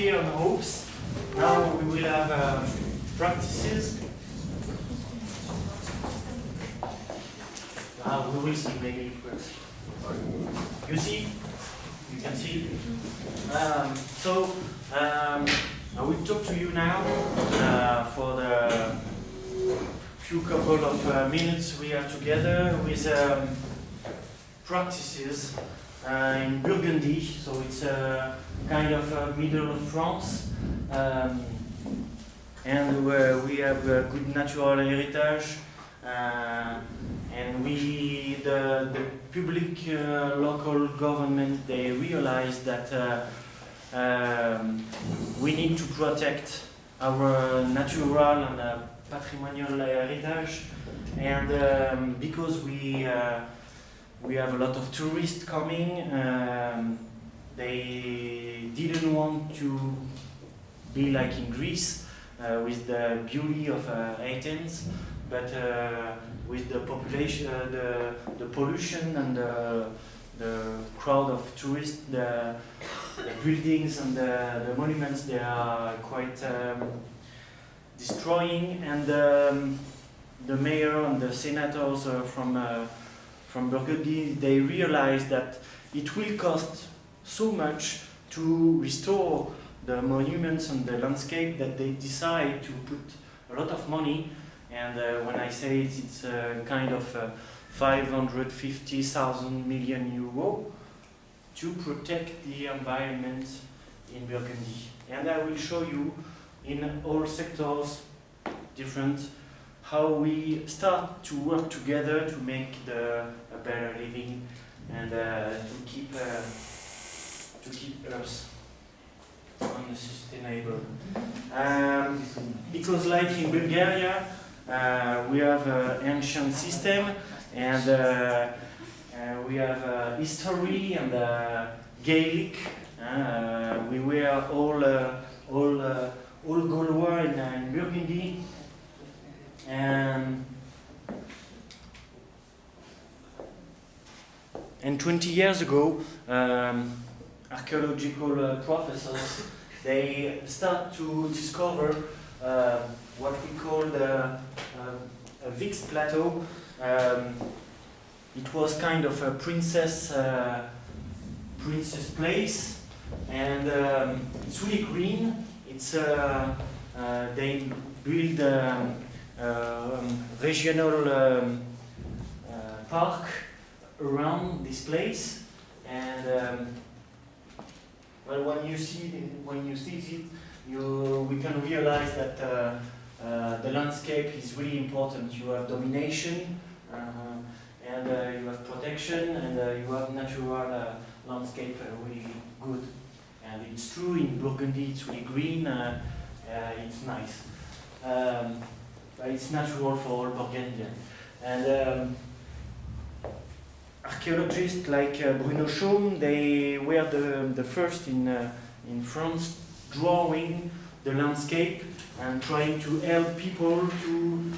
fear and hopes. Now we will have practices. We will see maybe first. You see? You can see? I will talk to you now for the few couple of minutes we are together with practices in Burgundy. So it's a kind of middle of France. And we have a good natural heritage. And the public local government, they realized that we need to protect our natural and patrimonial heritage, and because we have a lot of tourists coming, they didn't want to be like in Greece with the beauty of Athens, but with the population, the pollution and the crowd of tourists, the buildings and the monuments, they are quite destroying, and the mayor and the senators from Burgundy, they realized that it will cost so much to restore the monuments and the landscape that they decide to put a lot of money. And when I say it, it's kind of 550,000 million euro to protect the environment in Burgundy. And I will show you in all sectors different how we start to work together to make a better living and to keep Earth on the sustainable. Because like in Bulgaria, we have an ancient system, and we have history and Gaelic. We were all Gaulois in Burgundy, and 20 years ago, archaeological professors, they start to discover what we call the Vix Plateau. It was kind of a princess place, and it's really green. It's they build regional park around this place, and well, when you see it, we can realize that the landscape is really important. You have domination, and you have protection, and you have natural landscape really good. And it's true in Burgundy, it's really green, it's nice. But it's natural for all Burgundian. And archaeologists like Bruno Chaume, they were the first in France drawing the landscape and trying to help people to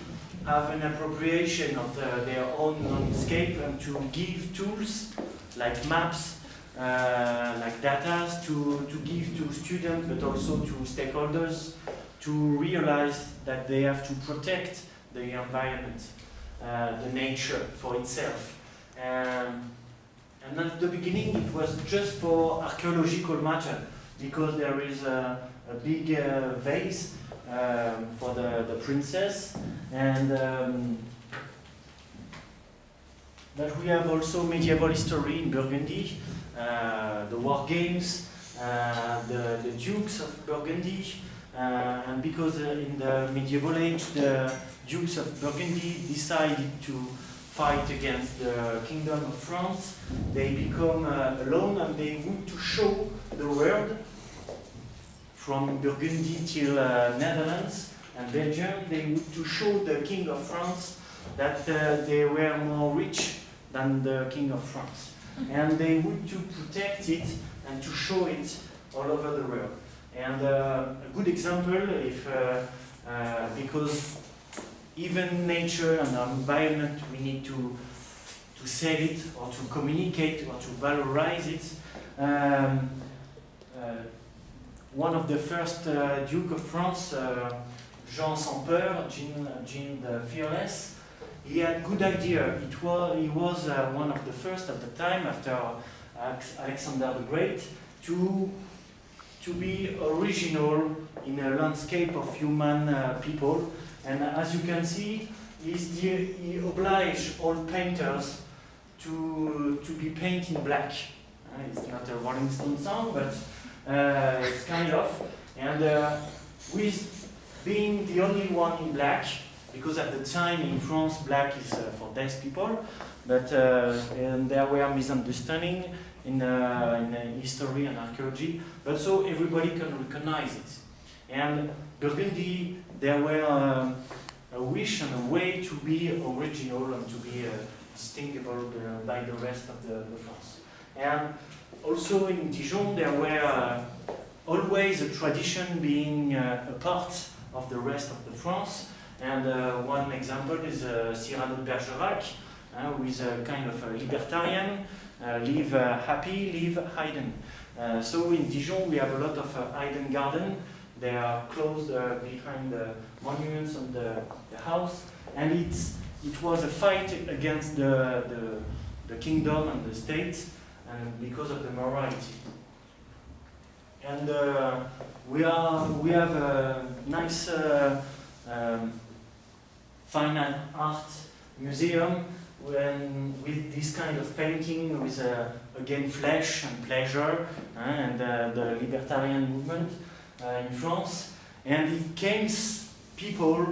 have an appropriation of their own landscape and to give tools like maps, like data to give to students but also to stakeholders to realize that they have to protect the environment, the nature for itself. And at the beginning it was just for archaeological matter, because there is a big vase for the princess, and but we have also medieval history in Burgundy, the war games, the dukes of Burgundy, and because in the medieval age the dukes of Burgundy decided to fight against the Kingdom of France, they become alone, and they want to show the world from Burgundy till Netherlands and Belgium. They want to show the King of France that they were more rich than the King of France. And they want to protect it and to show it all over the world. And a good example, because even nature and our environment, we need to save it or to communicate or to valorize it. one of the first Duke of France, Jean Sans Peur, Jean the Fearless, he had good idea. He was one of the first at the time, after Alexander the Great, to be original in a landscape of human people. And as you can see, he obliged all painters to be painted in black. It's not a Rolling Stone song, but it's kind of. And with being the only one in black, because at the time in France black is for deaf people, but and there were misunderstandings in history and archaeology, but so everybody can recognize it. And Burgundy, there were a wish and a way to be original and to be distinguishable by the rest of the France. And also in Dijon, there were always a tradition being a part of the rest of the France. And one example is Cyrano de Bergerac, who is a kind of a libertarian, live happy, live hidden. So in Dijon we have a lot of hidden garden. They are closed behind the monuments and the house, and it was a fight against the kingdom and the state, and because of the morality. And we have a nice fine art museum with this kind of painting with again flesh and pleasure and the libertarian movement in France, and it came people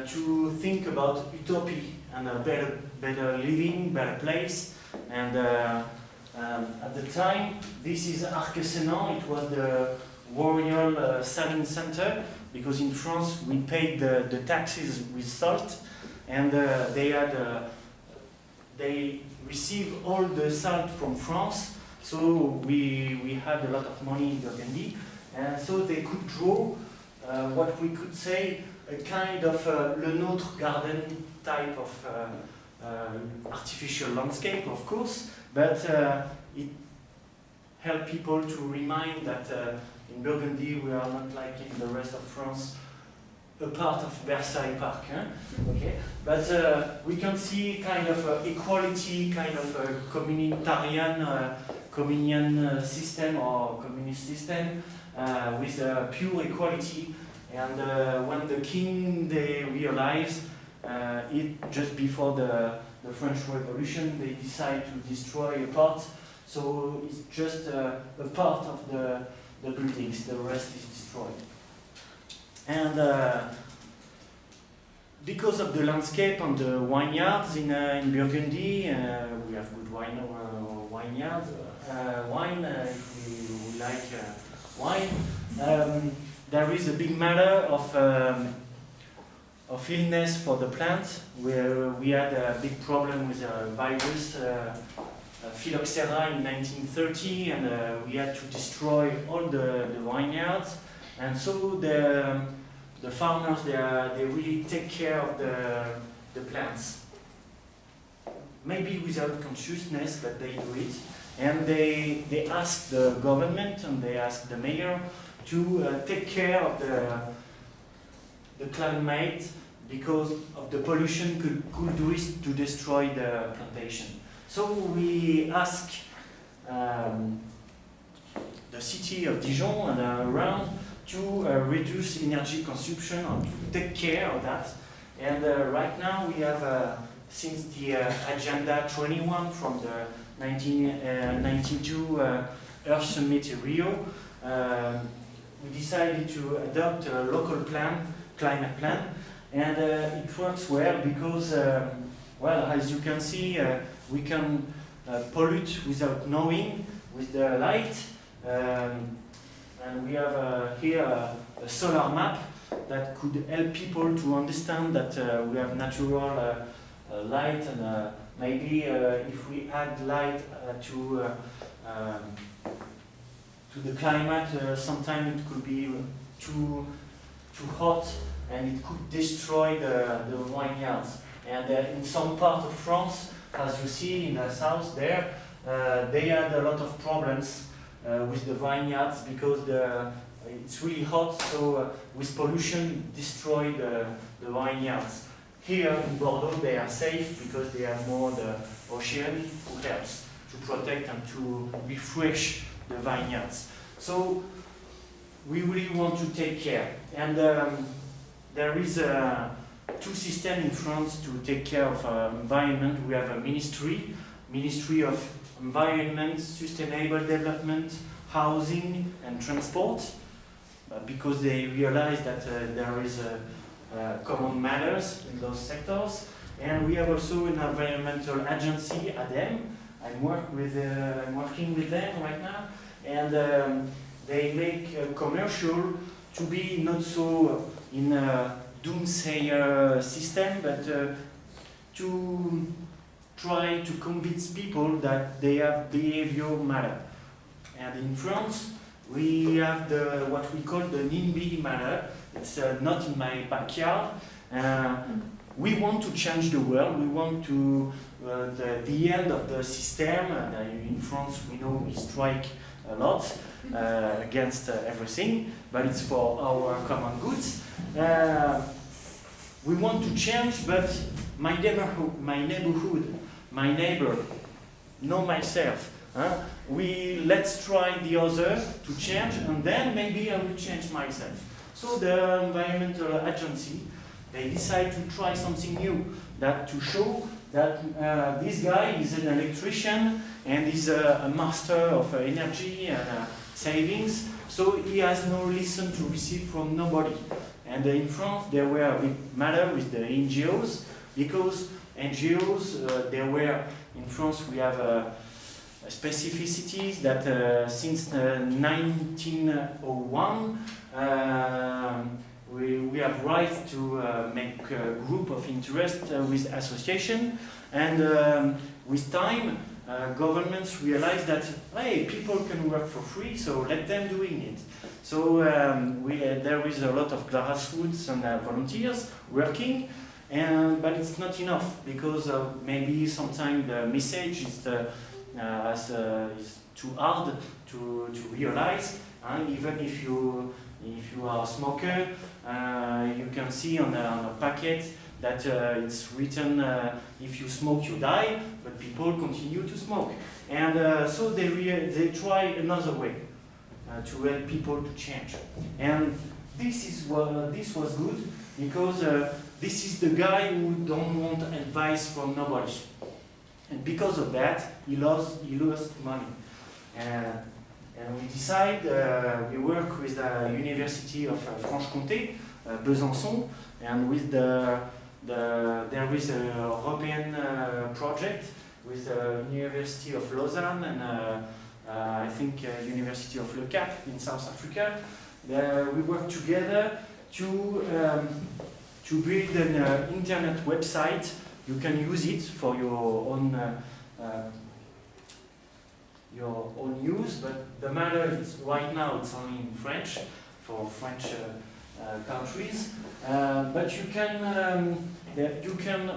to think about utopia and a better living, better place. And at the time, this is Arquesenan. It was the royal saline center, because in France we paid the taxes with salt, and they received all the salt from France. So we had a lot of money in Burgundy, and so they could draw what we could say a kind of Le Nôtre garden type of artificial landscape, of course, but it helped people to remind that in Burgundy we are not like in the rest of France, a part of Versailles Park. Okay? But we can see kind of equality, kind of communitarian communion system or communist system with pure equality. And when the king, they realized it just before the French Revolution, they decided to destroy a part. So it's just a part of the buildings, the rest is destroyed. And because of the landscape and the vineyards in Burgundy, we have good vineyards, wine if we like wine. There is a big matter of illness for the plants, where we had a big problem with a virus, phylloxera in 1930, and we had to destroy all the vineyards. And so the farmers, they really take care of the plants. Maybe without consciousness, but they do it. And they ask the government and they ask the mayor to take care of the climate, because of the pollution could do it to destroy the plantation. So we ask the city of Dijon and around to reduce energy consumption and to take care of that. And right now we have, since the Agenda 21 from the 1992 Earth Summit in Rio, we decided to adopt a local climate plan, and it works well because, well, as you can see, we can pollute without knowing with the light. And we have here a solar map that could help people to understand that we have natural light, and maybe if we add light to the climate, sometimes it could be too hot and it could destroy the vineyards. And in some part of France, as you see in the south there, they had a lot of problems with the vineyards because it's really hot, so with pollution, destroy the vineyards. Here in Bordeaux, they are safe because they have more the ocean who helps to protect and to refresh the vineyards. So we really want to take care. And there is two systems in France to take care of environment. We have a Ministry of Environment, Sustainable Development, Housing and Transport, because they realize that there is common matters in those sectors. And we have also an environmental agency, ADEME. I'm working with them right now, and they make a commercial to be not so in a doomsayer system, but to try to convince people that they have behavior matter. And in France, we have what we call the NIMBY matter. It's not in my backyard. We want to change the world. We want to the end of the system. And in France, we know we strike a lot against everything, but it's for our common goods. We want to change, but my neighborhood, my neighbor, know myself. Let's try the other to change, and then maybe I will change myself. So the environmental agency, they decide to try something new, that to show that this guy is an electrician and is a master of energy and savings, so he has no lesson to receive from nobody. And in France, there were a big matter with the NGOs, because NGOs, there were, in France, we have specificities that since 1901, we have right to make a group of interest with association, and with time, governments realize that, hey, people can work for free, so let them doing it. So there is a lot of grassroots and volunteers working, but it's not enough, because maybe sometimes the message is too hard to realize. Even if you are a smoker, you can see on a packet that it's written, if you smoke you die, but people continue to smoke. And so they try another way to help people to change. And this was good, because this is the guy who don't want advice from nobody. And because of that, he lost money. And we decide, we work with the University of Franche-Comté, Besançon, and with there is a European project with the University of Lausanne and I think University of Le Cap in South Africa. We work together to build an internet website. You can use it for your own use, but the matter is right now it's only in French for French countries. But you can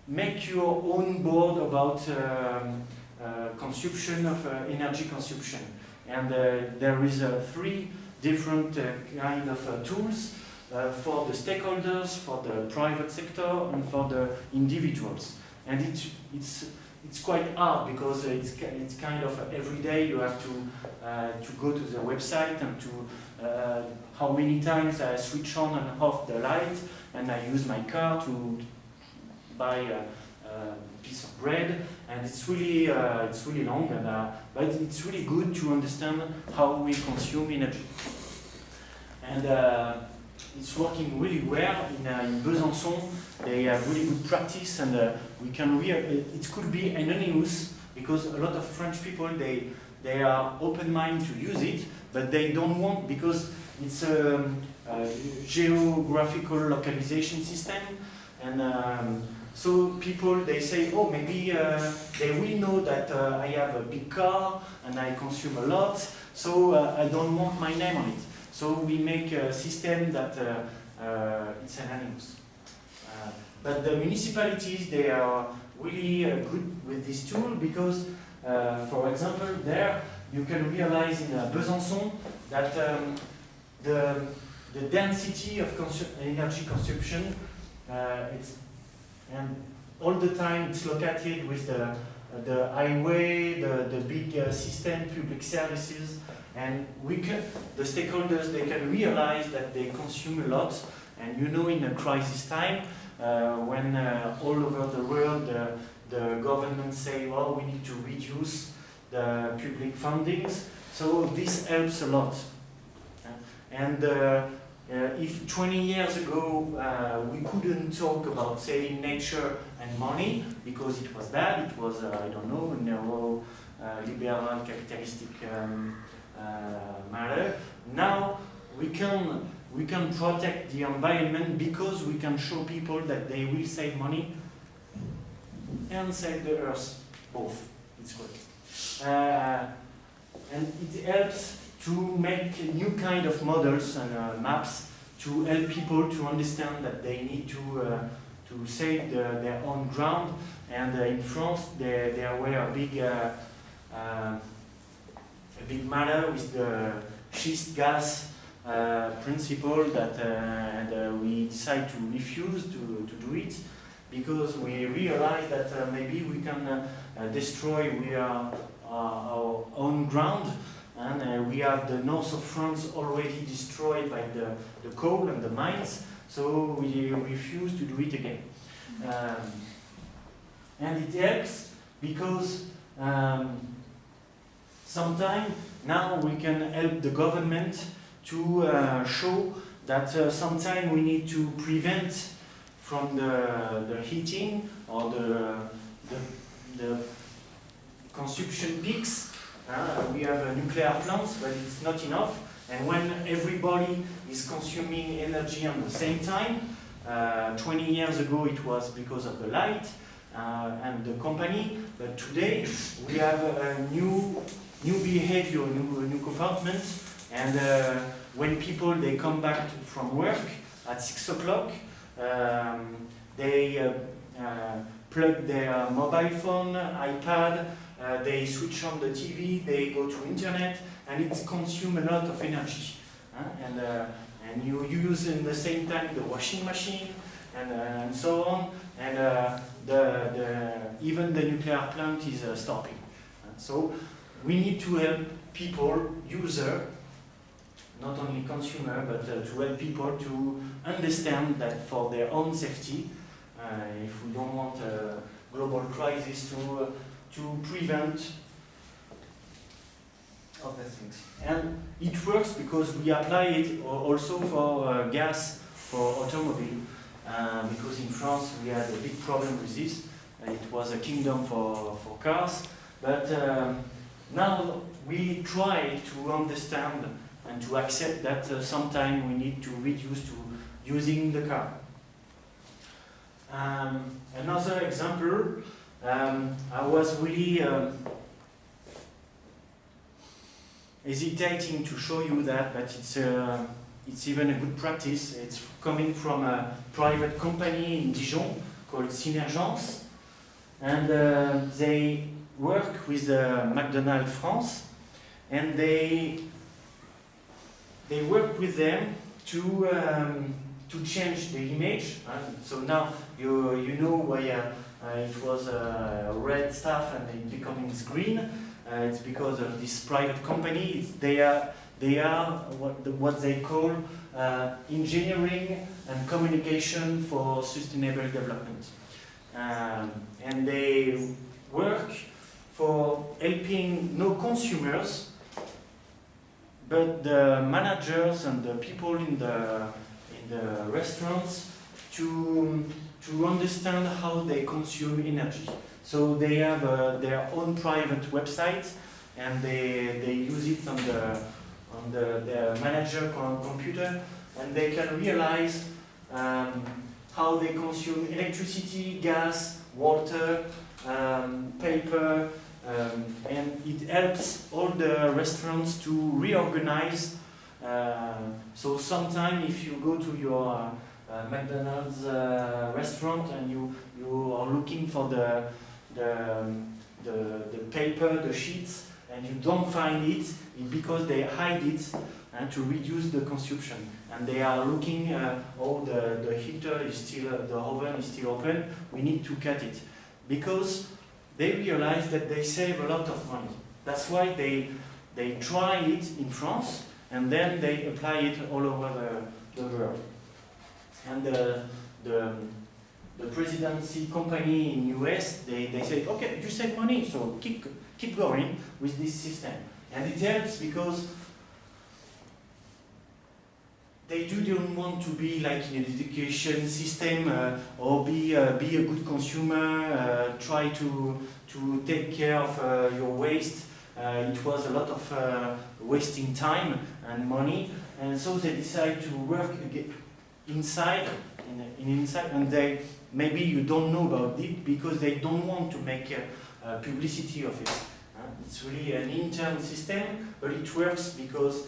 make your own board about consumption of energy consumption, and there is 3 different kind of tools for the stakeholders, for the private sector, and for the individuals. And it's quite hard, because it's kind of every day you have to go to the website and to how many times I switch on and off the light, and I use my car to buy a piece of bread, and it's really long, and but it's really good to understand how we consume energy. And it's working really well in Besançon. They have really good practice, and we can it could be anonymous, because a lot of French people they are open-minded to use it, but they don't want, because it's a geographical localization system, and so people they say, oh, maybe they will know that I have a big car and I consume a lot, so I don't want my name on it. So we make a system that it's anonymous. But the municipalities, they are really good with this tool, because, for example, there you can realize in Besançon that the density of energy consumption, and all the time it's located with the highway, the big system, public services, and the stakeholders, they can realize that they consume a lot. And you know, in a crisis time, when all over the world the government say, well, we need to reduce the public fundings, so this helps a lot. And if 20 years ago we couldn't talk about saving nature and money because it was bad, it was, I don't know, neo-liberal capitalistic matter, now we can protect the environment because we can show people that they will save money and save the earth, both. It's good. And it helps to make new kind of models and maps to help people to understand that they need to save their own ground. And in France, there were a big matter with the schist gas principle that and we decided to refuse to do it because we realized that maybe we can destroy our own ground, and we have the north of France already destroyed by the coal and the mines, so we refuse to do it again. And it helps because sometimes now we can help the government to show that sometimes we need to prevent from the heating or the consumption peaks. We have nuclear plants, but it's not enough. And when everybody is consuming energy at the same time, 20 years ago it was because of the light and the company, but today we have a new behavior, new comportment. And when people they come back from work at 6 o'clock, they plug their mobile phone, iPad, they switch on the TV, they go to internet, and it consumes a lot of energy. And you use in the same time the washing machine and so on, and even the nuclear plant is stopping. So we need to help people, user, not only consumer, but to help people to understand that for their own safety, if we don't want a global crisis, to prevent other things. And it works because we apply it also for gas for automobile, because in France we had a big problem with this. It was a kingdom for cars, but now we try to understand and to accept that sometimes we need to reduce to using the car. Another example, I was really hesitating to show you that, but it's even a good practice. It's coming from a private company in Dijon called Synergence, and they work with McDonald's France, and they work with them to change the image. So now you know why it was red stuff and it's becoming green. It's because of this private company. They are what they call engineering and communication for sustainable development, and they work for helping no consumers, but the managers and the people in the restaurants to understand how they consume energy. So they have their own private website, and they use it on their manager computer, and they can realize how they consume electricity, gas, water, paper, and it helps all the restaurants to reorganize. So sometimes if you go to your McDonald's restaurant and you are looking for the paper, the sheets, and you don't find it, because they hide it and to reduce the consumption. And they are looking, oh, the heater is still, the oven is still open, we need to cut it. Because they realize that they save a lot of money. That's why they try it in France, and then they apply it all over the world. And the presidency company in US, they say, okay, you save money, so keep going with this system. And it helps because they don't want to be like in an education system or be a good consumer, try to take care of your waste. It was a lot of wasting time and money, and so they decide to work inside, and they maybe you don't know about it because they don't want to make publicity of it. It's really an internal system, but it works because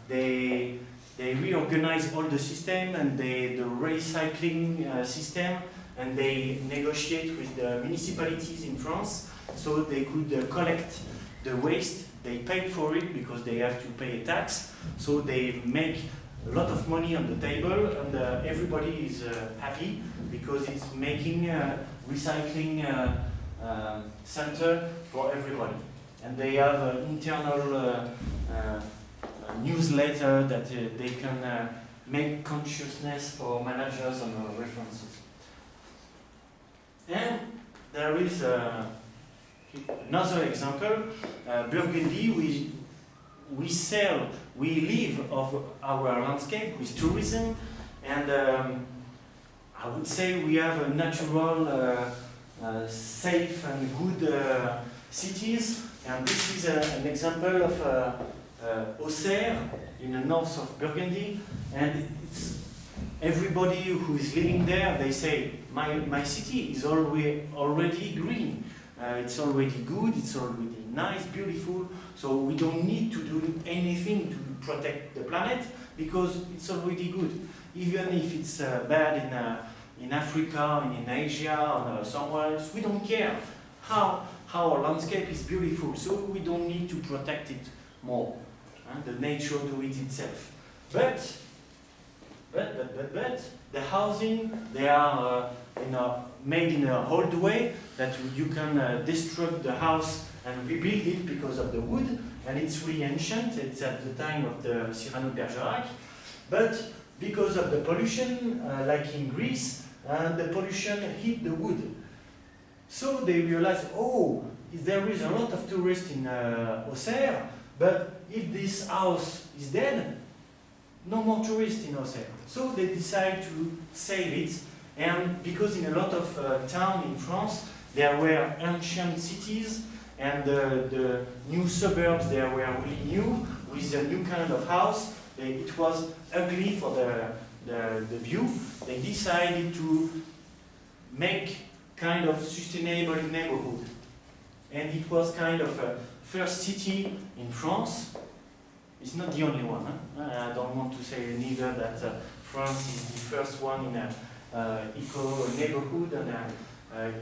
they reorganize all the system and the recycling system, and they negotiate with the municipalities in France so they could collect the waste. They pay for it because they have to pay a tax, so they make a lot of money on the table, and everybody is happy because it's making a recycling center for everybody. And they have an internal newsletter that they can make consciousness for managers and references. And there is another example, Burgundy. We live of our landscape with tourism, and I would say we have a natural, safe and good cities. And this is an example of Auxerre in the north of Burgundy, and it's everybody who is living there, they say, my city is already green. It's already good, it's already nice, beautiful, so we don't need to do anything to protect the planet because it's already good. Even if it's bad in Africa and in Asia or somewhere else, we don't care how our landscape is beautiful, so we don't need to protect it more. The nature do it itself. But the housing, they are made in a old way that you can destruct the house and rebuild it because of the wood, and it's really ancient. It's at the time of the Cyrano de Bergerac, but because of the pollution, like in Greece, the pollution hit the wood. So they realize, oh, there is a lot of tourists in Auxerre, but if this house is dead, no more tourists in Auxerre. So they decide to save it, and because in a lot of towns in France, there were ancient cities, and the new suburbs, they were really new, with a new kind of house. It was ugly for the view. They decided to make kind of sustainable neighborhood. And it was kind of a first city in France. It's not the only one. I don't want to say neither that France is the first one in eco neighborhood, and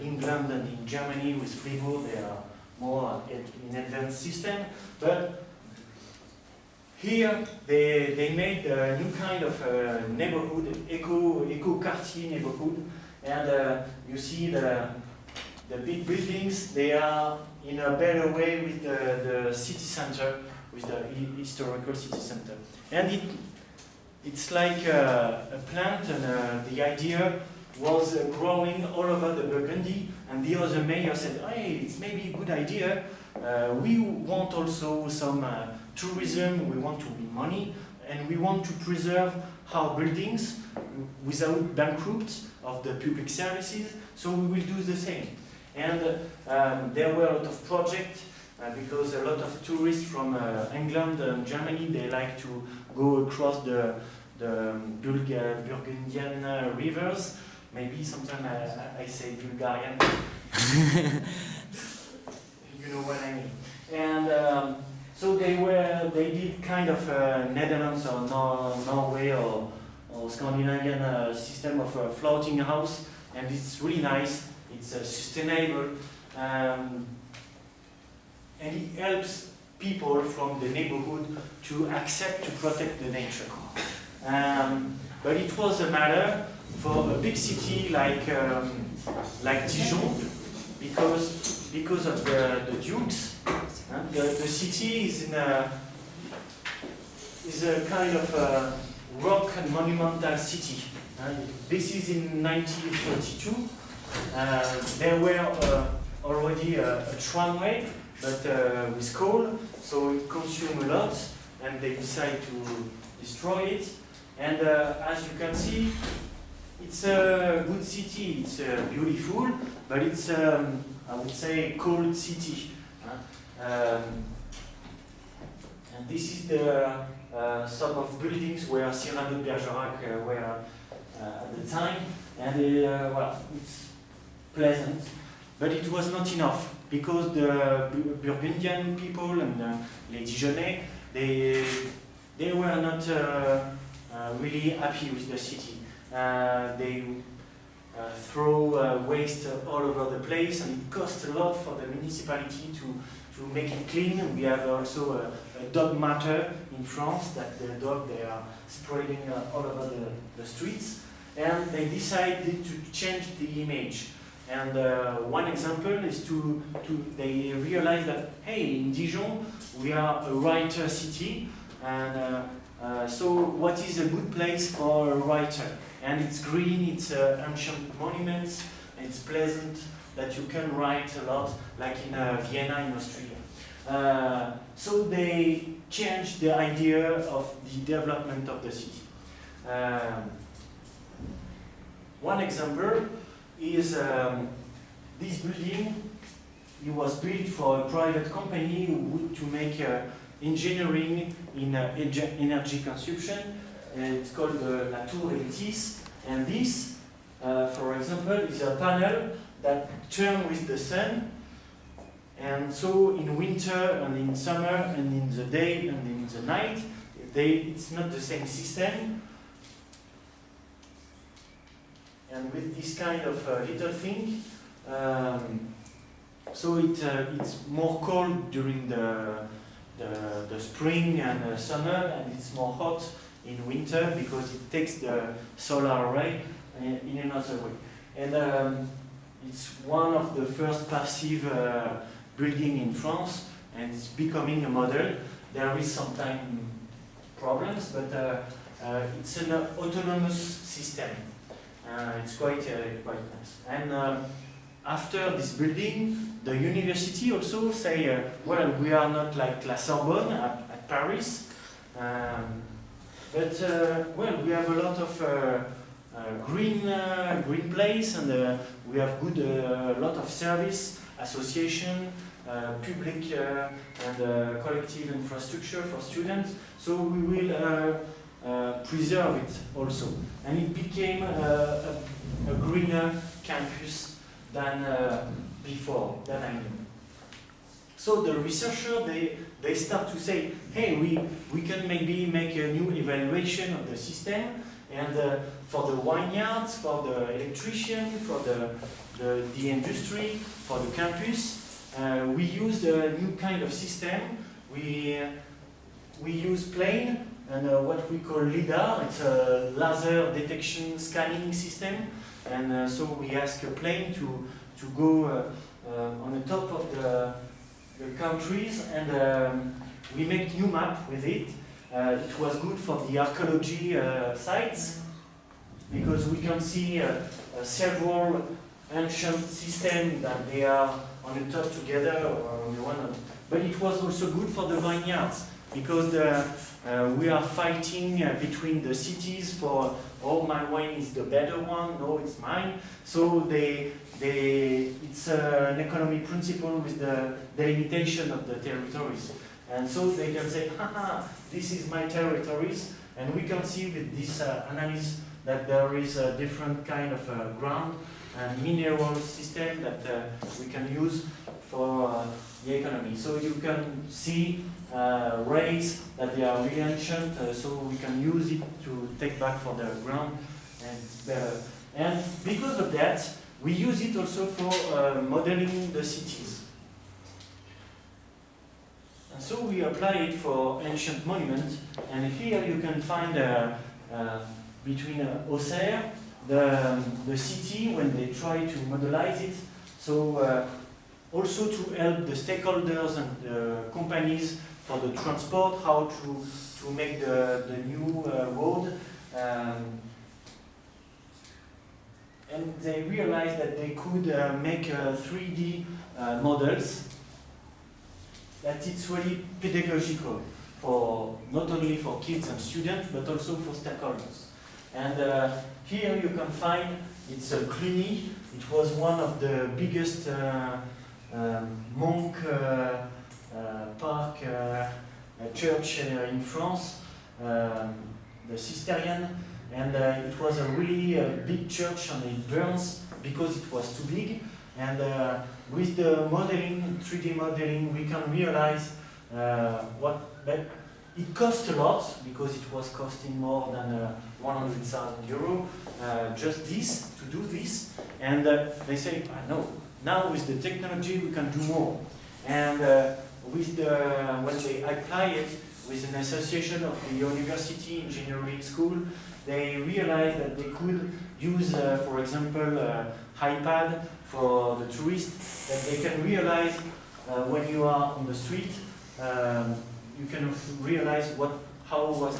England and in Germany with Fribourg, they are more in advanced system. But here they made a new kind of neighborhood, eco-quartier neighborhood, and you see the big buildings, they are in a better way with the city center, with the historical city center. And it's like a plant, and the idea was growing all over the Burgundy, and the other mayor said, hey, it's maybe a good idea. We want also some tourism, we want to win money, and we want to preserve our buildings without bankrupt of the public services, so we will do the same. And there were a lot of projects, because a lot of tourists from England and Germany, they like to go across the Burgundian rivers. Maybe sometimes I say Bulgarian. You know what I mean. And so they did kind of Netherlands or Norway or Scandinavian system of a floating house, and it's really nice. It's sustainable, and helps people from the neighborhood to accept, to protect the nature. But it was a matter for a big city like Dijon, because of the dukes. The city is a kind of a rock and monumental city. This is in 1932. There were already a tramway, but with coal, so it consumed a lot, and they decided to destroy it. And as you can see, it's a good city, it's beautiful, but it's, I would say, a cold city. And this is the some of buildings where Cyrano de Bergerac were at the time, and well, it's pleasant, but it was not enough, because the Burgundian people and les Dijonnais, they were not really happy with the city. They throw waste all over the place, and it costs a lot for the municipality to make it clean. We have also a dog matter in France, that the dog, they are spreading all over the streets, and they decided to change the image. And one example is they realize that, hey, in Dijon, we are a writer city, and so what is a good place for a writer? And it's green, it's ancient monuments, and it's pleasant, that you can write a lot, like in Vienna in Austria. So they changed the idea of the development of the city. One example is this building. It was built for a private company to make engineering in energy consumption. It's called La Tour Eltis, and this, for example, is a panel that turns with the sun, and so in winter and in summer and in the day and in the night, it's not the same system. And with this kind of little thing, so it's more cold during the spring and summer, and it's more hot in winter, because it takes the solar ray in another way. And it's one of the first passive building in France, and it's becoming a model. There is sometimes problems, but it's an autonomous system. It's quite nice. And after this building, the university also say, well, we are not like La Sorbonne at Paris, but well, we have a lot of green place, and we have a lot of service, association, public and collective infrastructure for students. So we will preserve it also, and it became a greener campus than before, than I knew. So the researchers, they start to say, hey, we can maybe make a new evaluation of the system, and for the vineyards, for the electrician, for the industry, for the campus, we use a new kind of system. We use plane, and what we call LIDAR, it's a laser detection scanning system, and so we ask a plane to go on the top of the countries, and we make new map with it. It was good for the archaeology sites, because we can see several ancient systems that they are on the top together, or on the one. But it was also good for the vineyards, because we are fighting between the cities for, oh, my wine is the better one, no, it's mine. So it's an economy principle with the delimitation of the territories. And so they can say, haha, this is my territories, and we can see with this analysis that there is a different kind of ground and mineral system that we can use for the economy. So you can see rays that they are really ancient, so we can use it to take back for the ground, and it's better. And because of that, we use it also for modeling the cities. So we apply it for ancient monuments, and here you can find between Auxerre, the city when they try to modelize it. So also to help the stakeholders and the companies for the transport, how to make the new road. And they realized that they could make 3D models, that it's really pedagogical for not only for kids and students, but also for stakeholders. And here you can find, it's a Cluny. It was one of the biggest monk park church in France, the Cistercian. And it was a really big church, and it burns because it was too big. And with the modeling, 3D modeling, we can realize but it cost a lot, because it was costing more than 100,000 euro, just this, to do this. And they say, no, now with the technology we can do more. And when they apply it with an association of the university engineering school, they realized that they could use, for example, iPad for the tourists, that they can realize when you are on the street, you can realize how was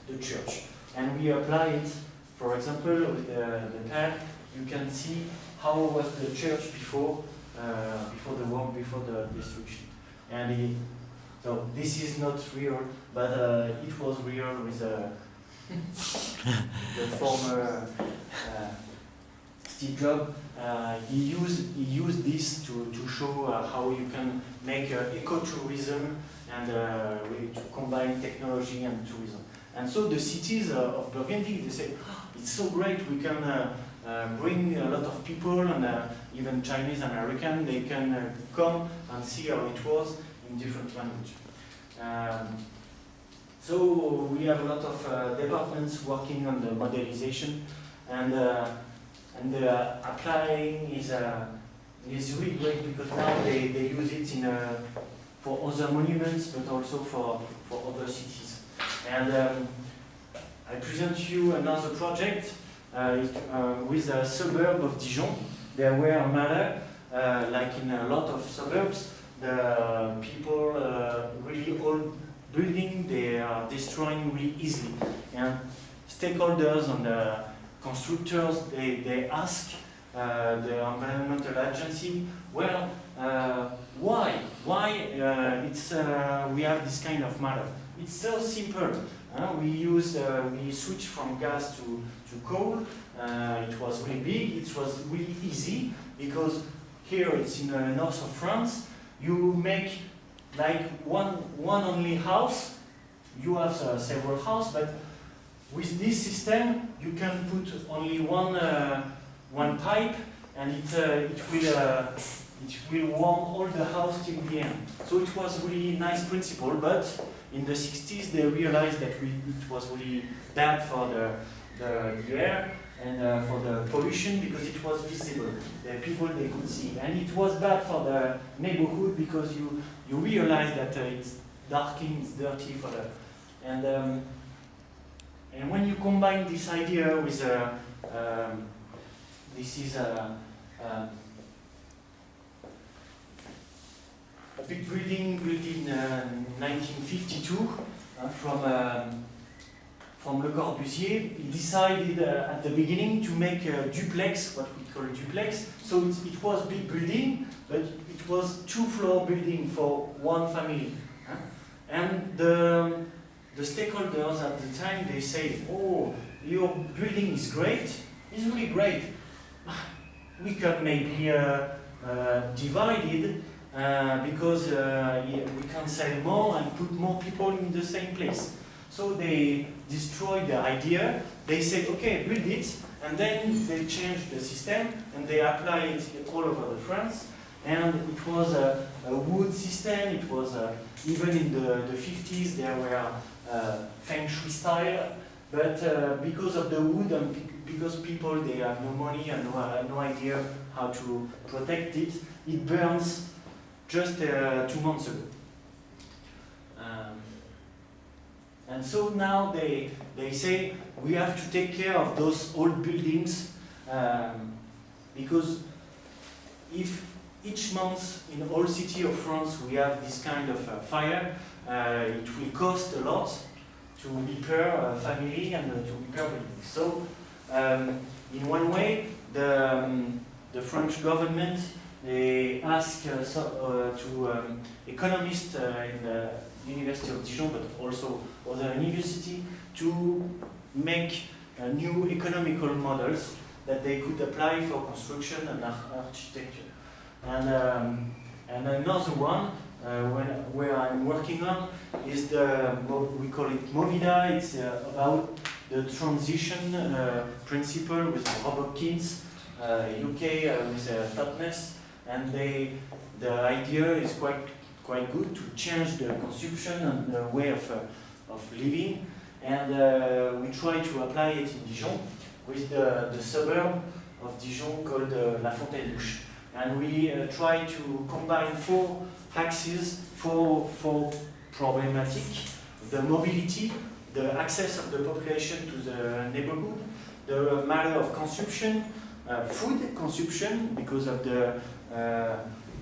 the church. And we apply it, for example, with the pad, you can see how was the church before the war, before the destruction. And so this is not real, but it was real with the former Steve Jobs. He used this to show how you can make ecotourism and really to combine technology and tourism. And so the cities of Burgundy, they say, oh, it's so great, we can bring a lot of people, and even Chinese, American, they can come and see how it was in different language. So we have a lot of departments working on the modelization, and applying is really great, because now they use it for other monuments, but also for other cities. And I present you another project with a suburb of Dijon. There were a matter, like in a lot of suburbs, the people really old building, they are destroying really easily. And stakeholders and constructors, they ask the environmental agency, well, why we have this kind of matter? It's so simple. We switch from gas to coal. It was really big. It was really easy, because here it's in the north of France. You make like one only house. You have several houses, but with this system you can put only one pipe, and it will warm all the house till the end. So it was really nice principle, but in the 60s they realized that it was really bad for the air and for the pollution, because it was visible. The people, they could see. And it was bad for the neighborhood, because you realize that it's dark, it's dirty for the... And when you combine this idea with this is a big building built in 1952 from Le Corbusier. He decided at the beginning to make a duplex, what we call a duplex. So it was a big building, but it was 2-floor building for one family. And the stakeholders at the time, they say, oh, your building is great, it's really great. We can maybe divide it because we can sell more and put more people in the same place. So they destroyed the idea. They said, okay, build it, and then they changed the system and they applied it all over the France. And it was a wood system. It was even in the 50s there were Feng Shui style, but because of the wood and because people, they have no money and no idea how to protect it, it burns just 2 months ago. And so now they say we have to take care of those old buildings because if each month in all city of France we have this kind of fire, it will cost a lot to repair a family and to repair buildings. So in one way, the French government they ask economists in the University of Dijon, but also other universities, to make new economical models that they could apply for construction and architecture. And another one where I'm working on is what we call it Movida. It's about the transition principle with Robert Keynes, UK with Totnes, and the idea is quite good to change the consumption and the way of living, and we try to apply it in Dijon with the suburb of Dijon called La Fontaine-Douche. And we try to combine four axes, four problematic: the mobility, the access of the population to the neighborhood, the matter of consumption, food consumption because of the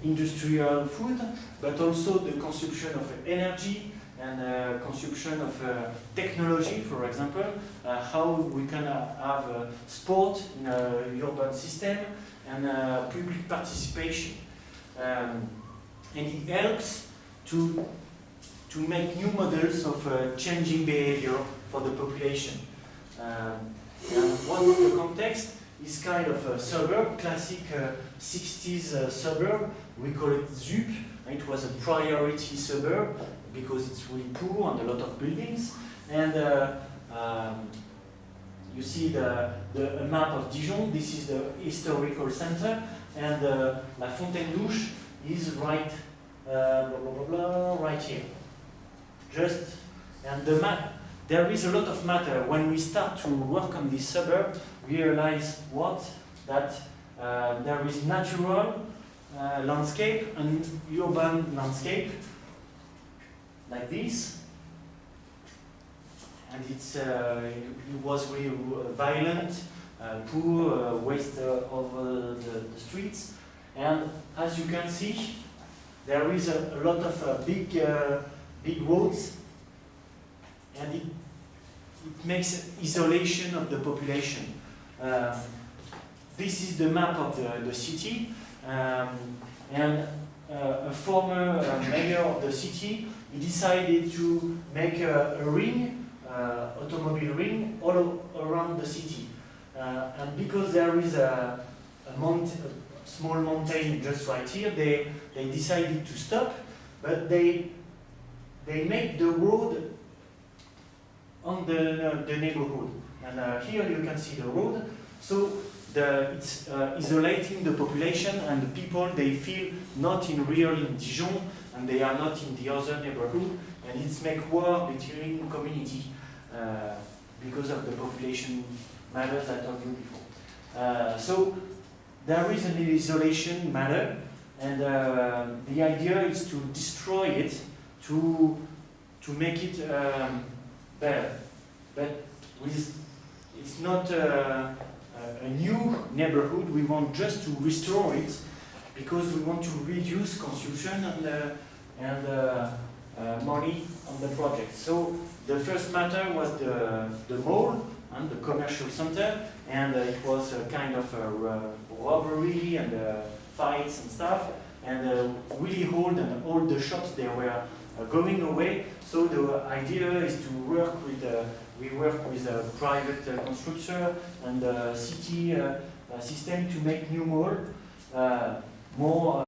industrial food, but also the consumption of energy and consumption of technology, for example, how we can have sport in an urban system and public participation. And it helps to make new models of changing behavior for the population. And one of the context is kind of a suburb, classic 60s suburb. We call it ZUP. It was a priority suburb because it's really poor and a lot of buildings. And you see the map of Dijon. This is the historical center, and La Fontaine-Douche is right, right here. And the map. There is a lot of matter. When we start to work on this suburb, we realize that there is natural landscape and urban landscape like this, and it was really violent, poor, waste over the streets, and as you can see, there is a lot of big roads, and it makes isolation of the population. This is the map of the city, and a former mayor of the city, he decided to make a ring, automobile ring, all around the city. And because there is a small mountain just right here, they decided to stop, but they made the road on the neighborhood. And here you can see the road. So it's isolating the population, and the people, they feel not in Dijon, and they are not in the other neighborhood, and it's make war between community because of the population matters I told you before. So there is an isolation matter, and the idea is to destroy it, to make it better. But it's not a new neighborhood. We want just to restore it because we want to reduce consumption and money on the project. So the first matter was the mall and the commercial center, and it was a kind of a robbery and fights and stuff, and really old, and all the shops they were going away. So the idea is to work with a private constructor and city system to make new mall more